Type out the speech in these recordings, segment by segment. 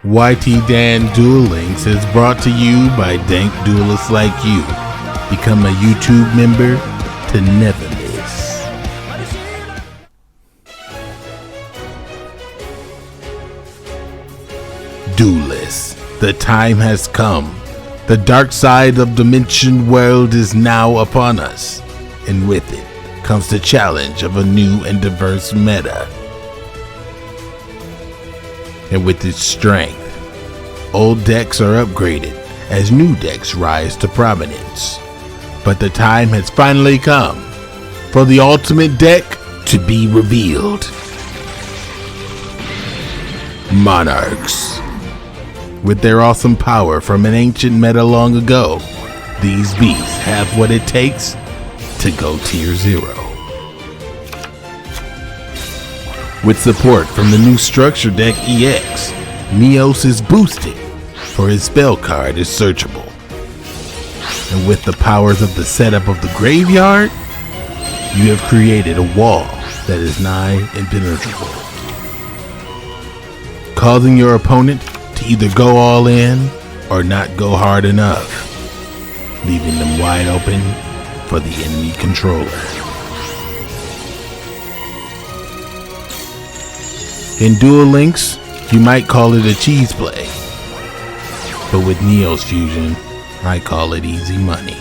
YTDan Duel Links is brought to you by dank duelists like you. Become a YouTube member to never miss. Duelists, the time has come. The dark side of Dimension World is now upon us, and with it comes the challenge of a new and diverse meta. And with its strength, old decks are upgraded as new decks rise to prominence. But the time has finally come for the ultimate deck to be revealed. Monarchs. With their awesome power from an ancient meta long ago, these beasts have what it takes to go tier 0. With support from the new structure deck EX, Neos is boosted, for his spell card is searchable. And with the powers of the setup of the graveyard, you have created a wall that is nigh impenetrable, causing your opponent to either go all in or not go hard enough, leaving them wide open for the enemy controller. In Duel Links, you might call it a cheese play, but with Neos fusion, I call it easy money.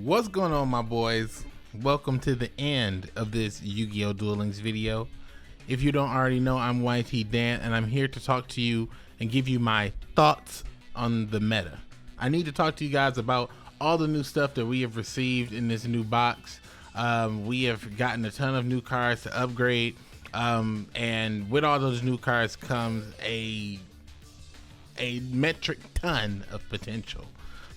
What's going on, my boys? Welcome to the end of this Yu-Gi-Oh! Duel Links video. If you don't already know, I'm YTDan, and I'm here to talk to you and give you my thoughts on the meta. I need to talk to you guys about all the new stuff that we have received in this new box. We have gotten a ton of new cards to upgrade, and with all those new cards comes a metric ton of potential.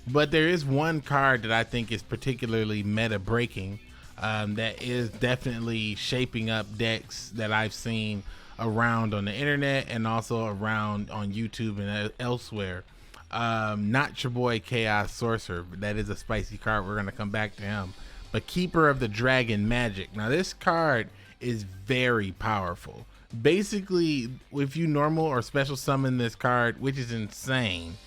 But there is one card that I think is particularly meta breaking, that is definitely shaping up decks that I've seen around on the internet and also around on YouTube and elsewhere. Not your boy Chaos Sorcerer, but that is a spicy card. We're going to come back to him. But Keeper of the Dragon Magic. Now this card is very powerful. Basically, if you normal or special summon this card, which is insane,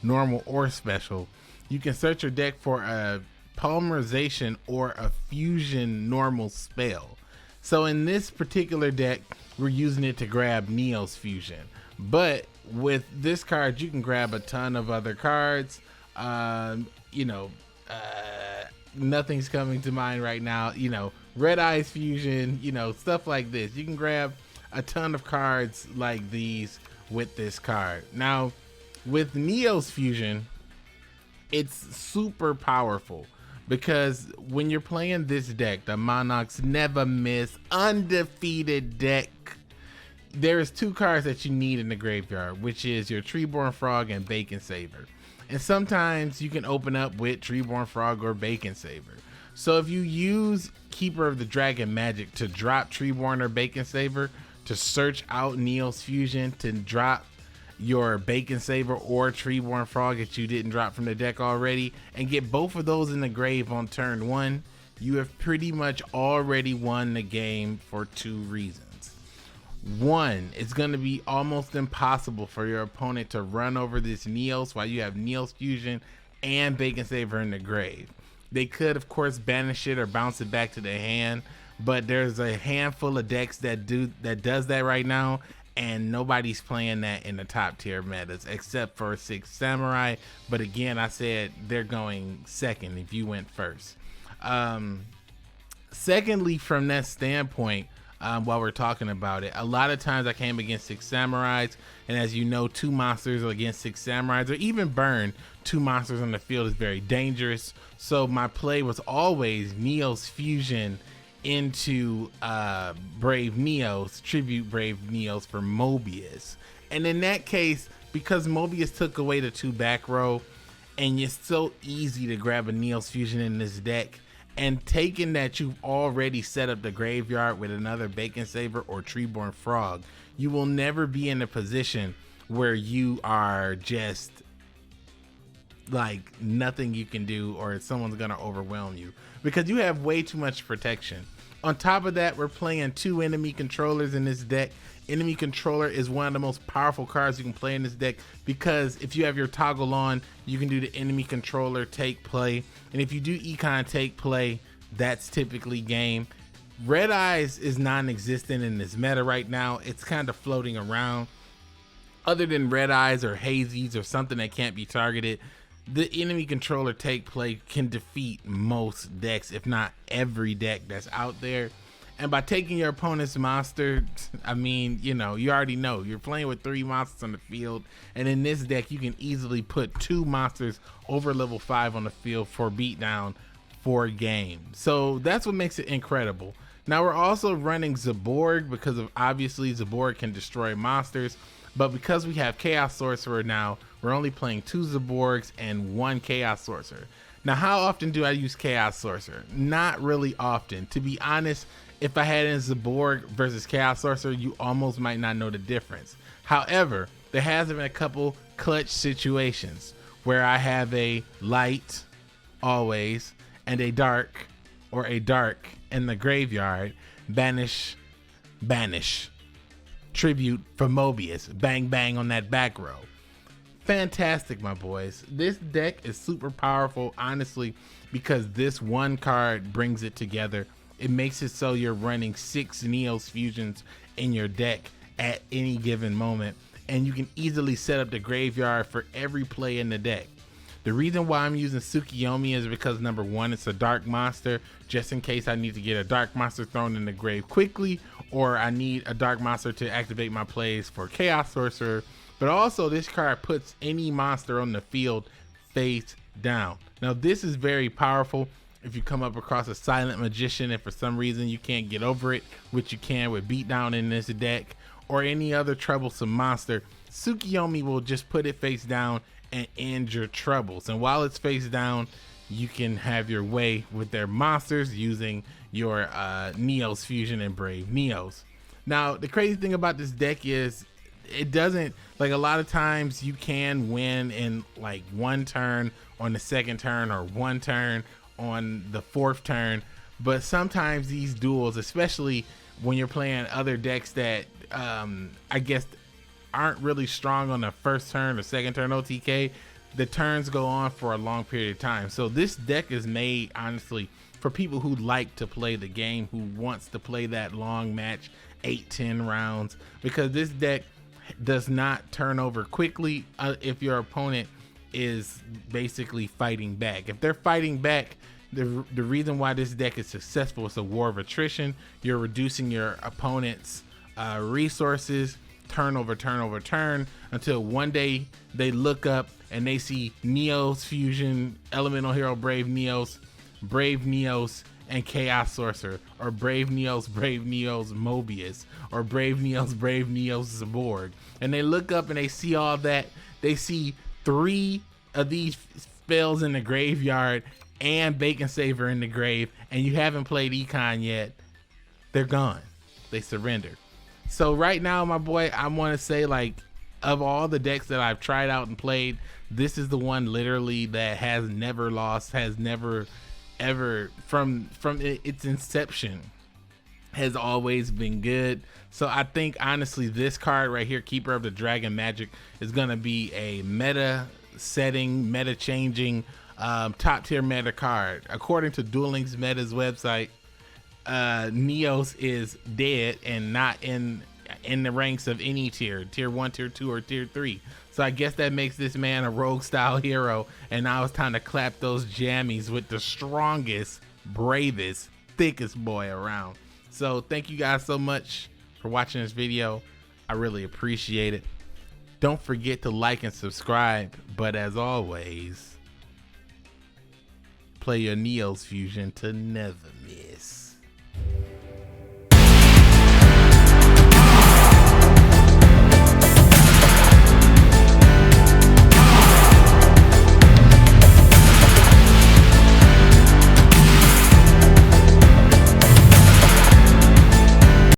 normal or special, you can search your deck for a polymerization or a fusion normal spell. So in this particular deck, we're using it to grab Neo's fusion. But with this card, you can grab a ton of other cards. Nothing's coming to mind right now. Red Eyes fusion, stuff like this. You can grab a ton of cards like these with this card. Now, with Neo's fusion, it's super powerful because when you're playing this deck, the Monarchs never miss undefeated deck, there is two cards that you need in the graveyard, which is your Treeborn Frog and Bacon Saver. And sometimes you can open up with Treeborn Frog or Bacon Saver. So if you use Keeper of the Dragon Magic to drop Treeborn or Bacon Saver, to search out Neo's fusion, to drop your Bacon Saver or Treeborn Frog that you didn't drop from the deck already, and get both of those in the grave on turn one, you have pretty much already won the game for two reasons. One, it's going to be almost impossible for your opponent to run over this Neos while you have Neos fusion and Bacon Saver in the grave. They could, of course, banish it or bounce it back to the hand, but there's a handful of decks that does that right now, and nobody's playing that in the top tier metas except for Six Samurai. But again, I said they're going second if you went first. Secondly, from that standpoint, while we're talking about it, a lot of times I came against Six Samurais, and as you know, two monsters against Six Samurais, or even burn two monsters on the field, is very dangerous. So my play was always Neo's fusion into Brave Neos, tribute Brave Neos for Mobius. And in that case, because Mobius took away the two back row, and it's so easy to grab a Neos fusion in this deck, and taking that you've already set up the graveyard with another Bacon Saver or Treeborn Frog, you will never be in a position where you are just like nothing you can do, or someone's gonna overwhelm you, because you have way too much protection. On top of that, we're playing two enemy controllers in this deck. Enemy controller is one of the most powerful cards you can play in this deck, because if you have your toggle on, you can do the enemy controller take play, and if you do econ take play, that's typically game. Red Eyes is non-existent in this meta right now. It's kind of floating around. Other than Red Eyes or Hazies or something that can't be targeted, the enemy controller take play can defeat most decks, if not every deck that's out there. And by taking your opponent's monster, I mean, you already know you're playing with three monsters on the field, and in this deck you can easily put two monsters over level 5 on the field for beatdown for game. So that's what makes it incredible. Now we're also running Zaborg because of obviously Zaborg can destroy monsters, but because we have Chaos Sorcerer now, we're only playing two Zaborgs and one Chaos Sorcerer. Now, how often do I use Chaos Sorcerer? Not really often. To be honest, if I had in Zaborg versus Chaos Sorcerer, you almost might not know the difference. However, there has been a couple clutch situations where I have a light always and a dark in the graveyard. Banish, tribute for Mobius, bang bang on that back row. Fantastic, my boys. This deck is super powerful, honestly, because this one card brings it together. It makes it so you're running 6 Neos fusions in your deck at any given moment, and you can easily set up the graveyard for every play in the deck. The reason why I'm using Tsukiyomi is because number one, it's a dark monster, just in case I need to get a dark monster thrown in the grave quickly, or I need a dark monster to activate my plays for Chaos Sorcerer. But also this card puts any monster on the field face down. Now this is very powerful if you come up across a silent magician and for some reason you can't get over it, which you can with beatdown in this deck, or any other troublesome monster. Tsukiyomi will just put it face down and end your troubles. And while it's face down, you can have your way with their monsters using your Neos Fusion and Brave Neos. Now the crazy thing about this deck is it doesn't, like, a lot of times you can win in like one turn on the second turn or one turn on the fourth turn, but sometimes these duels, especially when you're playing other decks that I guess aren't really strong on the first turn or second turn OTK, the turns go on for a long period of time. So this deck is made honestly for people who like to play the game, who wants to play that long match, 8-10 rounds, because this deck does not turn over quickly if your opponent is basically fighting back. If they're fighting back, the reason why this deck is successful is a war of attrition. You're reducing your opponent's resources turn over turn until one day they look up and they see Neos Fusion, Elemental Hero Brave Neos, and Chaos Sorcerer, or Brave Neos Mobius, or Brave Neos Zaborg. And they look up and they see all that. They see 3 of these spells in the graveyard and Bacon Saver in the grave, and you haven't played Econ yet. They're gone. They surrender. So right now, my boy, I want to say, like, of all the decks that I've tried out and played, this is the one literally that has never lost, has never ever from its inception has always been good. So I think honestly this card right here, Keeper of the Dragon Magic, is gonna be a meta setting, meta changing, top tier meta card. According to Duel Links Meta's website, Neos is dead and not in the ranks of any tier 1, tier 2, or tier 3. So I guess that makes this man a rogue style hero, and now it's time to clap those jammies with the strongest, bravest, thickest boy around. So thank you guys so much for watching this video. I really appreciate it. Don't forget to like and subscribe, but as always, play your Neos Fusion to never